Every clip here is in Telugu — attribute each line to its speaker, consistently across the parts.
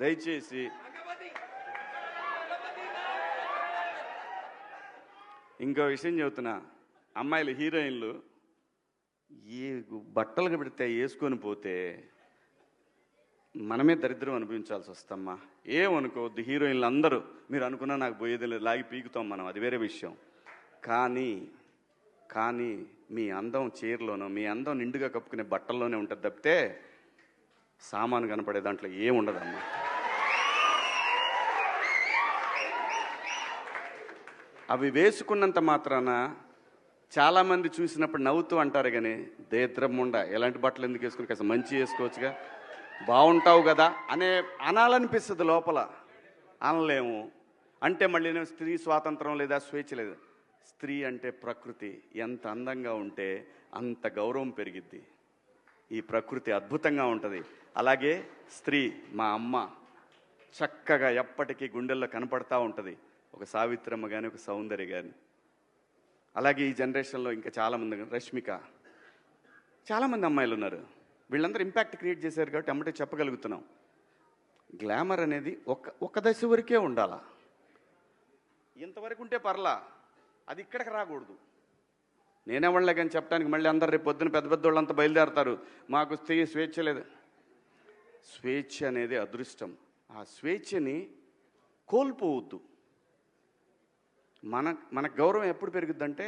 Speaker 1: దయచేసి ఇంకో విషయం చెబుతున్నా, అమ్మాయిలు హీరోయిన్లు ఏ బట్టలు పెడితే వేసుకొని పోతే మనమే దరిద్రం అనుభవించాల్సి వస్తమ్మా. ఏమనుకోవద్దు, హీరోయిన్లు అందరూ మీరు అనుకున్నా నాకు పోయేది లేదు, లాగి పీకుతాం మనం, అది వేరే విషయం. కానీ మీ అందం చీరలోనో మీ అందం నిండుగా కప్పుకునే బట్టల్లోనే ఉంటుంది తప్పితే సామాను కనపడే దాంట్లో ఏముండదమ్మా. అవి వేసుకున్నంత మాత్రాన చాలామంది చూసినప్పుడు నవ్వుతూ అంటారు, కానీ దేద్రమ్ముండ ఎలాంటి బట్టలు ఎందుకు వేసుకుని కాస్త మంచి వేసుకోవచ్చుగా, బాగుంటావు కదా అనాలనిపిస్తుంది లోపల, అనలేము. అంటే మళ్ళీ స్త్రీ స్వాతంత్రం లేదా స్వేచ్ఛ లేదు. స్త్రీ అంటే ప్రకృతి, ఎంత అందంగా ఉంటే అంత గౌరవం పెరిగిద్ది. ఈ ప్రకృతి అద్భుతంగా ఉంటుంది. అలాగే స్త్రీ మా అమ్మ చక్కగా ఎప్పటికీ గుండెల్లో కనపడతా ఉంటుంది, ఒక సావిత్రమ్మ కానీ ఒక సౌందర్య కానీ. అలాగే ఈ జనరేషన్లో ఇంకా చాలామంది, రష్మిక, చాలామంది అమ్మాయిలు ఉన్నారు. వీళ్ళందరూ ఇంపాక్ట్ క్రియేట్ చేశారు కాబట్టి అమ్మటే చెప్పగలుగుతున్నాం. గ్లామర్ అనేది ఒక దశ వరకే ఉండాలా, ఇంతవరకు ఉంటే పర్లా, అది ఇక్కడికి రాకూడదు. నేనేవాళ్ళే కానీ చెప్పడానికి మళ్ళీ అందరు రేపు పొద్దున పెద్ద పెద్ద వాళ్ళంతా బయలుదేరతారు, మాకు స్త్రీ స్వేచ్ఛ లేదు. స్వేచ్ఛ అనేది అదృష్టం. ఆ స్వేచ్ఛని కోల్పోవద్దు. మన గౌరవం ఎప్పుడు పెరుగుద్దంటే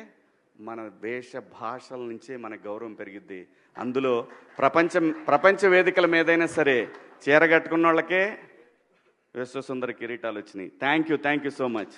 Speaker 1: మన వేష భాషల నుంచే మన గౌరవం పెరిగిద్ది. అందులో ప్రపంచ వేదికల మీదైనా సరే చీర కట్టుకున్న వాళ్ళకే విశ్వసుందర కిరీటాలు వచ్చినాయి. Thank you so much.